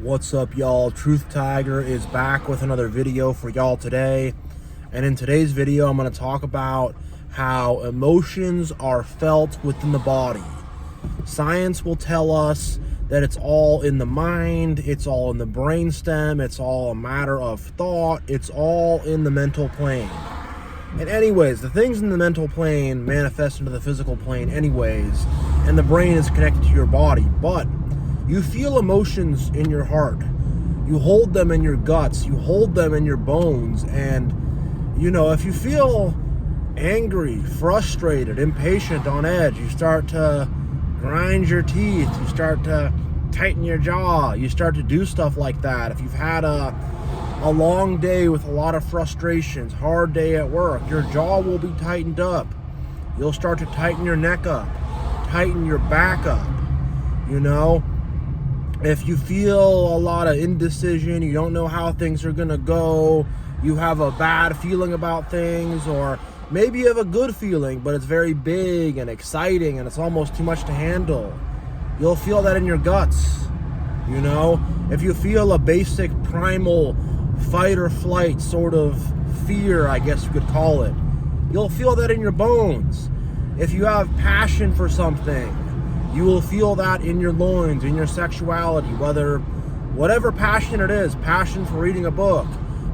What's up, y'all? TruthTiger is back with another video for y'all today. And in today's video, I'm going to talk about how emotions are felt within the body. Science will tell us that it's all in the mind, it's all in the brainstem, it's all a matter of thought, it's all in the mental plane. And anyways, the things in the mental plane manifest into the physical plane anyways, and the brain is connected to your body. But you feel emotions in your heart. You hold them in your guts. You hold them in your bones. And, if you feel angry, frustrated, impatient, on edge, you start to grind your teeth. You start to tighten your jaw. You start to do stuff like that. If you've had a long day with a lot of frustrations, hard day at work, your jaw will be tightened up. You'll start to tighten your neck up, tighten your back up, If you feel a lot of indecision, you don't know how things are gonna go, you have a bad feeling about things, or maybe you have a good feeling, but it's very big and exciting and it's almost too much to handle, you'll feel that in your guts, If you feel a basic primal fight or flight sort of fear, I guess you could call it, you'll feel that in your bones. If you have passion for something, you will feel that in your loins, in your sexuality, whatever passion it is, passion for reading a book,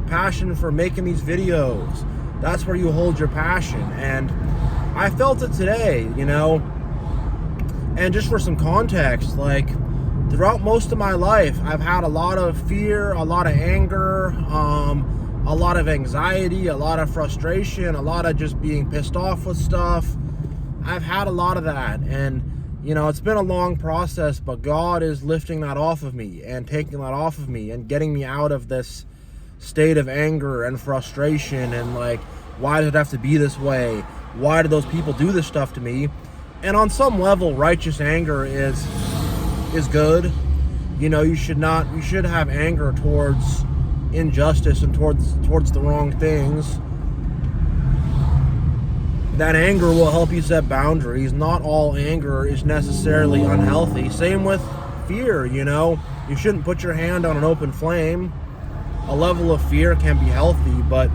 passion for making these videos, that's where you hold your passion. And I felt it today, and just for some context, throughout most of my life, I've had a lot of fear, a lot of anger, a lot of anxiety, a lot of frustration, a lot of just being pissed off with stuff. I've had a lot of that, and it's been a long process, but God is lifting that off of me and taking that off of me and getting me out of this state of anger and frustration and why does it have to be this way? Why do those people do this stuff to me? And on some level, righteous anger is good. You should have anger towards injustice and towards the wrong things. That anger will help you set boundaries. Not all anger is necessarily unhealthy. Same with fear, You shouldn't put your hand on an open flame. A level of fear can be healthy, but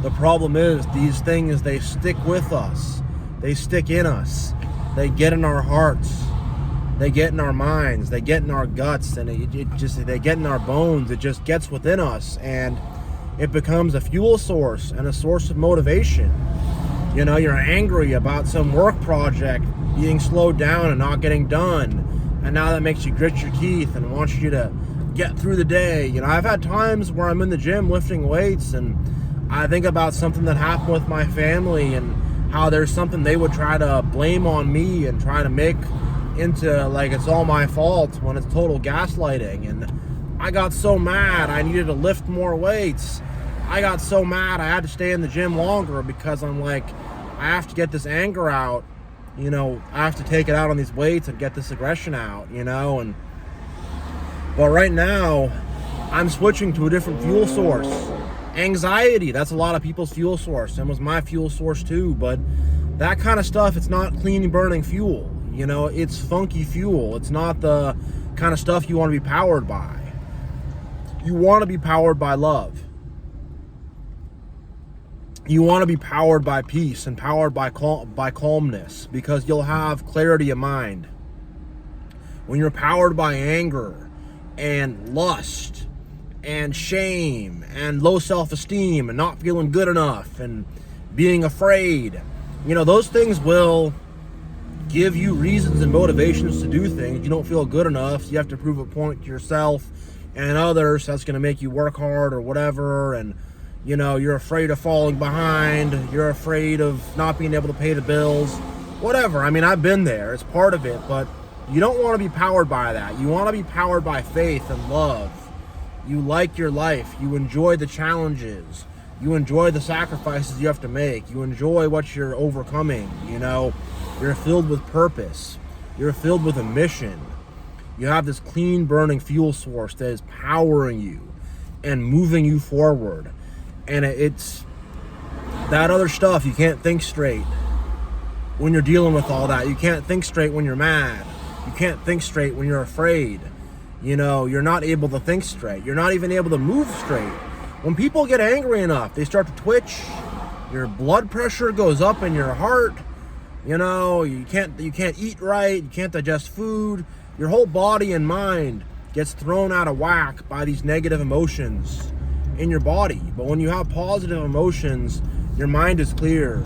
the problem is these things, they stick with us. They stick in us. They get in our hearts. They get in our minds. They get in our guts, and they get in our bones. It just gets within us, and it becomes a fuel source and a source of motivation. You're angry about some work project being slowed down and not getting done, and now that makes you grit your teeth and wants you to get through the day. I've had times where I'm in the gym lifting weights and I think about something that happened with my family and how there's something they would try to blame on me and try to make into it's all my fault when it's total gaslighting. And I got so mad I needed to lift more weights. I got so mad I had to stay in the gym longer because I'm I have to get this anger out, I have to take it out on these weights and get this aggression out, but right now I'm switching to a different fuel source. Anxiety, that's a lot of people's fuel source, and was my fuel source too, but that kind of stuff, it's not clean burning fuel, it's funky fuel. It's not the kind of stuff you want to be powered by. You want to be powered by love. You want to be powered by peace and powered by calmness, because you'll have clarity of mind. When you're powered by anger and lust and shame and low self-esteem and not feeling good enough and being afraid, those things will give you reasons and motivations to do things. You don't feel good enough, so you have to prove a point to yourself and others. That's going to make you work hard or whatever, and you're afraid of falling behind, you're afraid of not being able to pay the bills, whatever. I've been there, it's part of it, but you don't want to be powered by that. You want to be powered by faith and love. You like your life, you enjoy the challenges, you enjoy the sacrifices you have to make, you enjoy what you're overcoming, you're filled with purpose, you're filled with a mission. You have this clean burning fuel source that is powering you and moving you forward. And it's that other stuff, you can't think straight when you're dealing with all that. You can't think straight when you're mad. You can't think straight when you're afraid. You're not able to think straight. You're not even able to move straight. When people get angry enough, they start to twitch. Your blood pressure goes up in your heart. You can't eat right. You can't digest food. Your whole body and mind gets thrown out of whack by these negative emotions in your body. But when you have positive emotions, your mind is clear.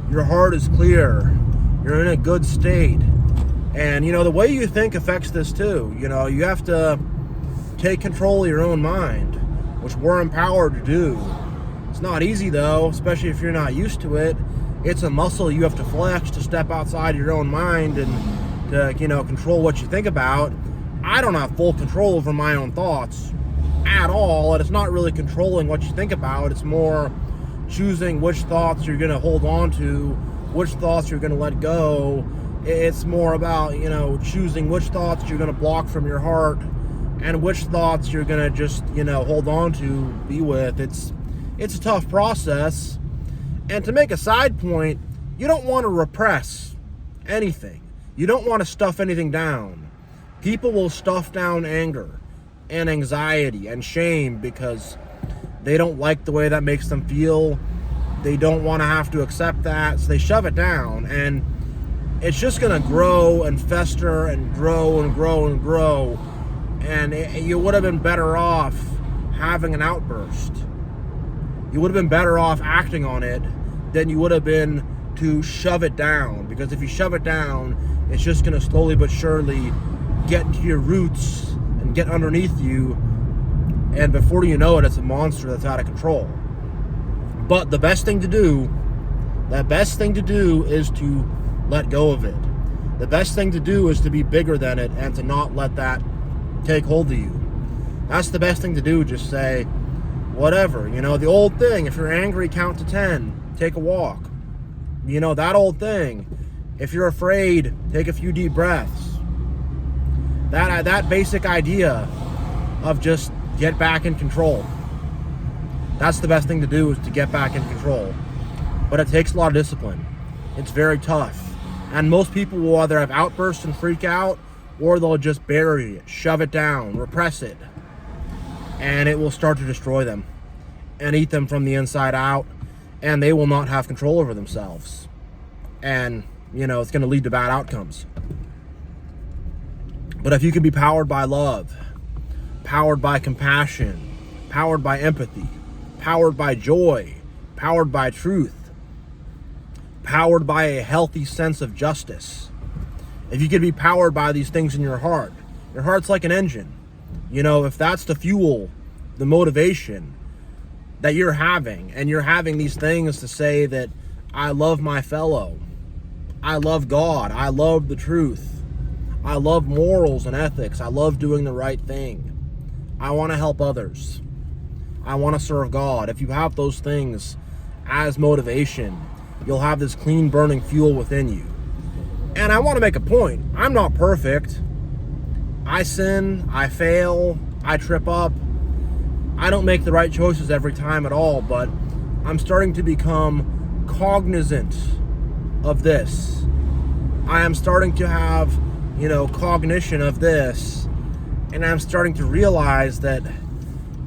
Your heart is clear. You're in a good state. And, the way you think affects this too. You have to take control of your own mind, which we're empowered to do. It's not easy though, especially if you're not used to it. It's a muscle you have to flex to step outside your own mind and to, control what you think about. I don't have full control over my own thoughts at all. And it's not really controlling what you think about. It's more choosing which thoughts you're going to hold on to, which thoughts you're going to let go. It's more about, choosing which thoughts you're going to block from your heart and which thoughts you're going to just, hold on to, be with. It's a tough process. And to make a side point, you don't want to repress anything. You don't want to stuff anything down. People will stuff down anger and anxiety and shame because they don't like the way that makes them feel. They don't want to have to accept that, so they shove it down. And it's just going to grow and fester and grow and grow and grow. And you would have been better off having an outburst. You would have been better off acting on it than you would have been to shove it down. Because if you shove it down, it's just going to slowly but surely get into your roots and get underneath you. And before you know it, it's a monster that's out of control. But the best thing to do is to let go of it. The best thing to do is to be bigger than it and to not let that take hold of you. That's the best thing to do. Just say, whatever. The old thing, if you're angry, count to 10. Take a walk. That old thing. If you're afraid, take a few deep breaths. That basic idea of just get back in control. That's the best thing to do, is to get back in control. But it takes a lot of discipline. It's very tough. And most people will either have outbursts and freak out, or they'll just bury it, shove it down, repress it. And it will start to destroy them and eat them from the inside out. And they will not have control over themselves. And, it's going to lead to bad outcomes. But if you can be powered by love, powered by compassion, powered by empathy, powered by joy, powered by truth, powered by a healthy sense of justice, if you can be powered by these things in your heart's like an engine. If that's the fuel, the motivation that you're having, and you're having these things to say that I love my fellow, I love God, I love the truth, I love morals and ethics, I love doing the right thing, I want to help others, I want to serve God. If you have those things as motivation, you'll have this clean burning fuel within you. And I want to make a point. I'm not perfect. I sin, I fail, I trip up. I don't make the right choices every time at all, but I'm starting to become cognizant of this. I am starting to have, cognition of this, and I'm starting to realize that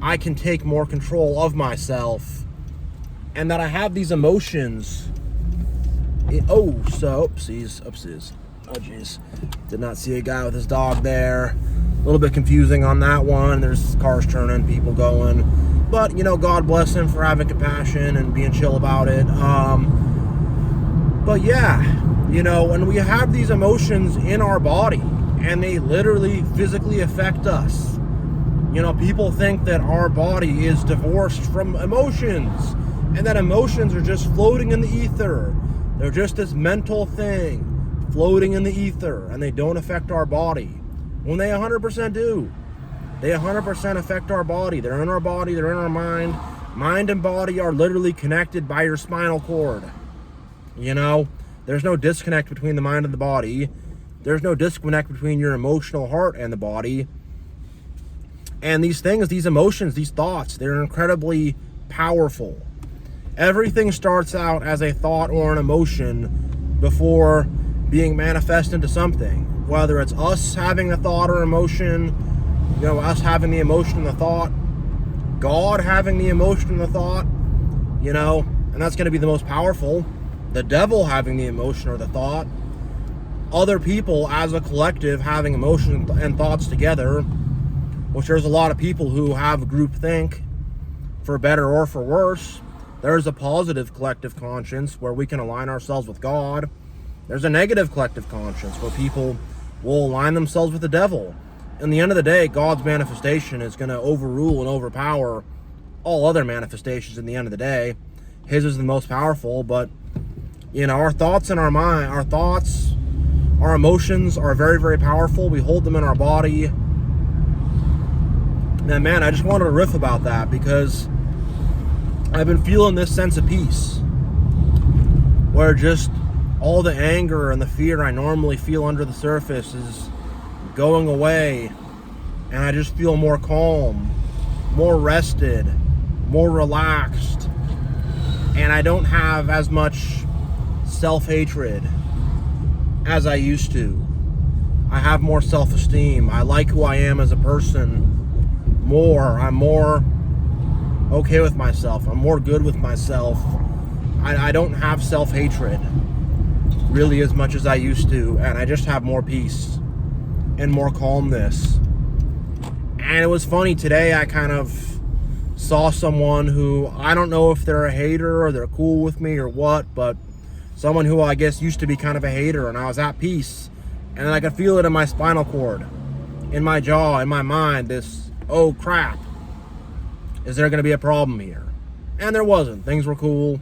I can take more control of myself, and that I have these emotions. Oopsies. Oh, jeez. Did not see a guy with his dog there. A little bit confusing on that one. There's cars turning, people going. But, God bless him for having compassion and being chill about it. But yeah, when we have these emotions in our body, and they literally physically affect us. People think that our body is divorced from emotions, and that emotions are just floating in the ether. They're just this mental thing floating in the ether, and they don't affect our body, when they 100% do. They 100% affect our body. They're in our body, they're in our mind. Mind and body are literally connected by your spinal cord. There's no disconnect between the mind and the body. There's no disconnect between your emotional heart and the body. And these things, these emotions, these thoughts, they're incredibly powerful. Everything starts out as a thought or an emotion before being manifest into something. Whether it's us having a thought or emotion, us having the emotion and the thought, God having the emotion and the thought, and that's going to be the most powerful. The devil having the emotion or the thought, other people as a collective having emotion and thoughts together, which there's a lot of people who have groupthink, for better or for worse. There's a positive collective conscience where we can align ourselves with God. There's a negative collective conscience where people will align themselves with the devil. In the end of the day, God's manifestation is going to overrule and overpower all other manifestations in the end of the day. His is the most powerful, but our thoughts and our mind, our thoughts, our emotions are very, very powerful. We hold them in our body. And man, I just wanted to riff about that because I've been feeling this sense of peace where just all the anger and the fear I normally feel under the surface is going away, and I just feel more calm, more rested, more relaxed, and I don't have as much self-hatred as I used to. I have more self-esteem. I like who I am as a person more. I'm more okay with myself. I'm more good with myself. I don't have self-hatred really as much as I used to, and I just have more peace and more calmness. And it was funny today, I kind of saw someone who, I don't know if they're a hater or they're cool with me or what, but someone who I guess used to be kind of a hater, and I was at peace, and I could feel it in my spinal cord, in my jaw, in my mind, this, oh crap, is there going to be a problem here? And there wasn't. Things were cool.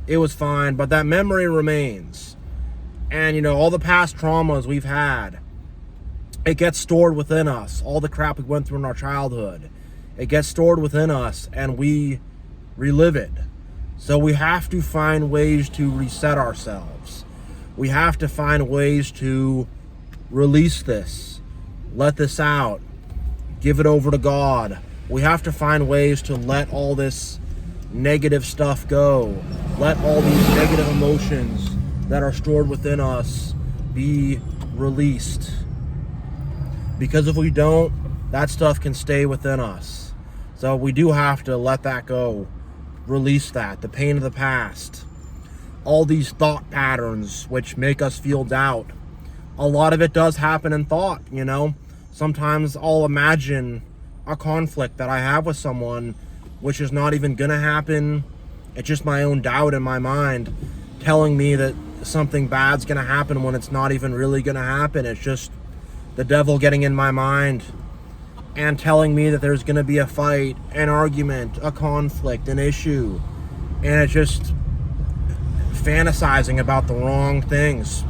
It was fine, but that memory remains. And all the past traumas we've had, it gets stored within us. All the crap we went through in our childhood, it gets stored within us, and we relive it. So we have to find ways to reset ourselves. We have to find ways to release this, let this out, give it over to God. We have to find ways to let all this negative stuff go. Let all these negative emotions that are stored within us be released. Because if we don't, that stuff can stay within us. So we do have to let that go. Release that, the pain of the past. All these thought patterns which make us feel doubt. A lot of it does happen in thought, Sometimes I'll imagine a conflict that I have with someone, which is not even gonna happen. It's just my own doubt in my mind telling me that something bad's gonna happen when it's not even really gonna happen. It's just the devil getting in my mind and telling me that there's gonna be a fight, an argument, a conflict, an issue, and it's just fantasizing about the wrong things,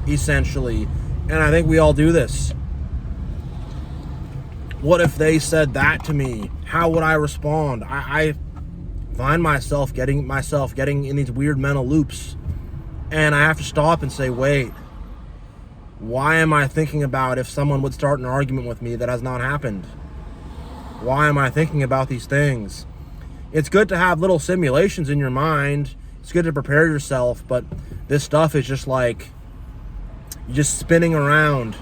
essentially. And I think we all do this. What if they said that to me? How would I respond? I find myself getting in these weird mental loops, and I have to stop and say, wait, why am I thinking about if someone would start an argument with me that has not happened? Why am I thinking about these things? It's good to have little simulations in your mind. It's good to prepare yourself, but this stuff is just like, you're just spinning around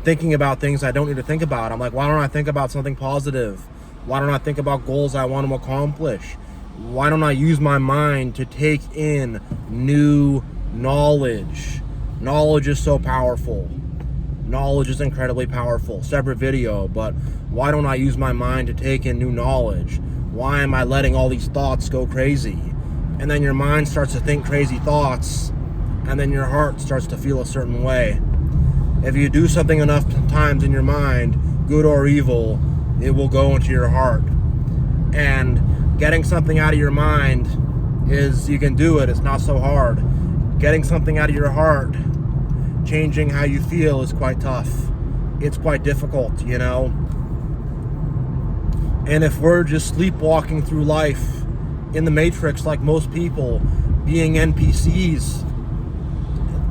thinking about things I don't need to think about. I'm like, why don't I think about something positive? Why don't I think about goals I want to accomplish? Why don't I use my mind to take in new knowledge? Knowledge is so powerful. Knowledge is incredibly powerful. Separate video, but why don't I use my mind to take in new knowledge? Why am I letting all these thoughts go crazy? And then your mind starts to think crazy thoughts, and then your heart starts to feel a certain way. If you do something enough times in your mind, good or evil, it will go into your heart. And getting something out of your mind you can do it. It's not so hard. Getting something out of your heart, changing how you feel, is quite tough. It's quite difficult, And if we're just sleepwalking through life in the Matrix like most people, being NPCs,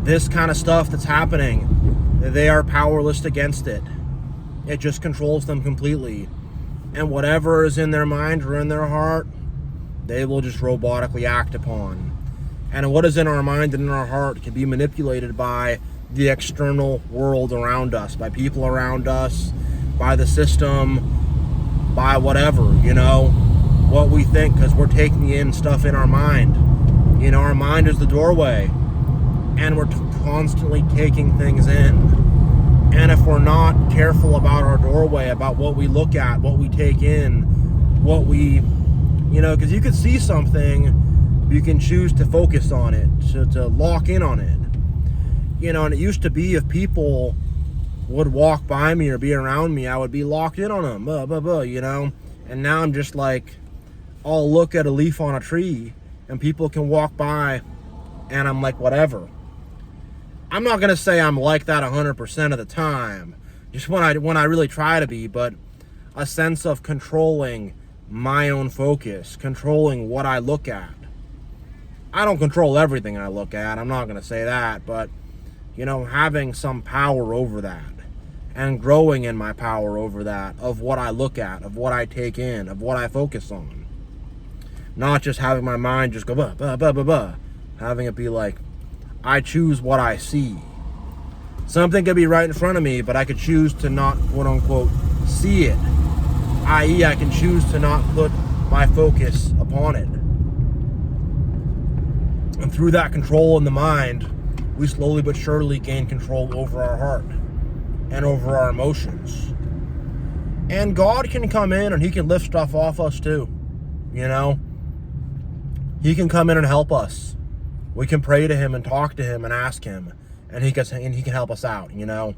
this kind of stuff that's happening, they are powerless against it. It just controls them completely. And whatever is in their mind or in their heart, they will just robotically act upon. And what is in our mind and in our heart can be manipulated by the external world around us, by people around us, by the system, by whatever, you know, what we think, because we're taking in stuff in our mind. You know, our mind is the doorway, and we're constantly taking things in. And if we're not careful about our doorway, about what we look at, what we take in, what we, you know, because you could see something, you can choose to focus on it, to lock in on it. You know, and it used to be if people would walk by me or be around me, I would be locked in on them, you know. And now I'm just like, I'll look at a leaf on a tree and people can walk by and I'm like, whatever. I'm not going to say I'm like that 100% of the time, just when I really try to be, but a sense of controlling my own focus, controlling what I look at. I don't control everything I look at, I'm not going to say that, but, you know, having some power over that and growing in my power over that, of what I look at, of what I take in, of what I focus on. Not just having my mind just go having it be like, I choose what I see. Something could be right in front of me, but I could choose to not, quote unquote, see it. I.e., I can choose to not put my focus upon it. And through that control in the mind, we slowly but surely gain control over our heart and over our emotions. And God can come in and he can lift stuff off us too, you know. He can come in and help us. We can pray to him and talk to him and ask him, and he can help us out, you know.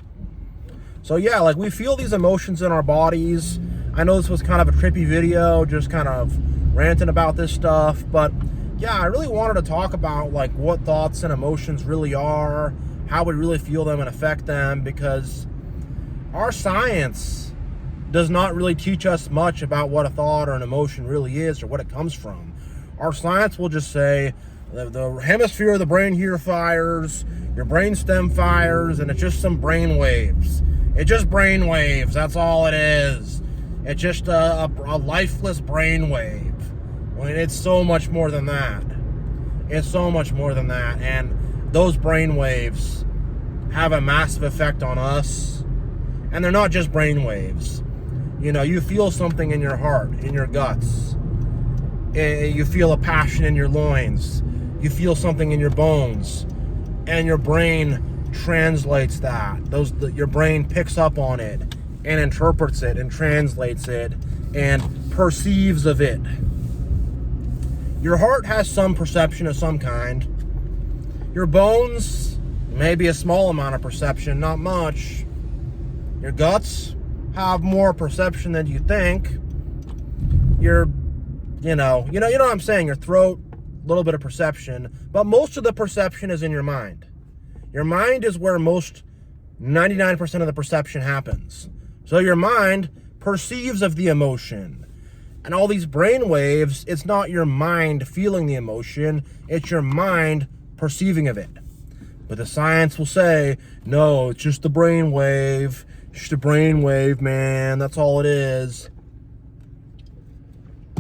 So yeah, like, we feel these emotions in our bodies. I know this was kind of a trippy video, just kind of ranting about this stuff, but yeah, I really wanted to talk about like what thoughts and emotions really are, how we really feel them and affect them, because our science does not really teach us much about what a thought or an emotion really is or what it comes from. Our science will just say the hemisphere of the brain here fires, your brain stem fires, and it's just some brain waves. It's just brain waves, that's all it is. It's just a lifeless brain wave. I mean, it's so much more than that. It's so much more than that. And those brain waves have a massive effect on us. And they're not just brain waves. You know, you feel something in your heart, in your guts. You feel a passion in your loins. You feel something in your bones. And your brain translates that. Your brain picks up on it and interprets it and translates it and perceives of it. Your heart has some perception of some kind. Your bones, maybe a small amount of perception, not much. Your guts have more perception than you think. You know what I'm saying? Your throat, a little bit of perception, but most of the perception is in your mind. Your mind is where 99% of the perception happens. So your mind perceives of the emotion. And all these brain waves, it's not your mind feeling the emotion, it's your mind perceiving of it. But the science will say, no, it's just the brain wave. It's just a brain wave, man. That's all it is.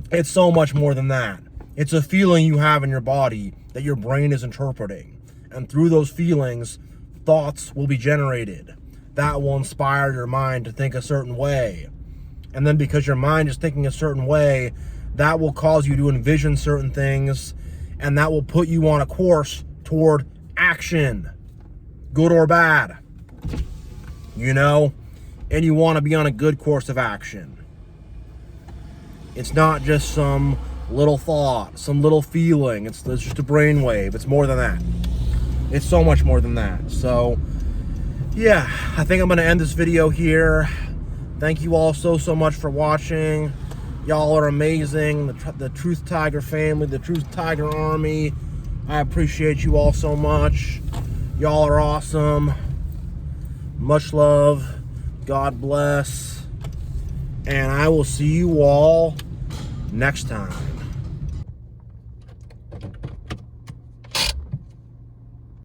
It's so much more than that. It's a feeling you have in your body that your brain is interpreting. And through those feelings, thoughts will be generated. That will inspire your mind to think a certain way. And then because your mind is thinking a certain way, that will cause you to envision certain things, and that will put you on a course toward action, good or bad, you know? And you want to be on a good course of action. It's not just some little thought, some little feeling. It's just a brainwave. It's more than that. It's so much more than that. So, yeah, I think I'm going to end this video here. Thank you all so much for watching. Y'all are amazing. The TruthTiger family, the TruthTiger army. I appreciate you all so much. Y'all are awesome. Much love. God bless. And I will see you all next time.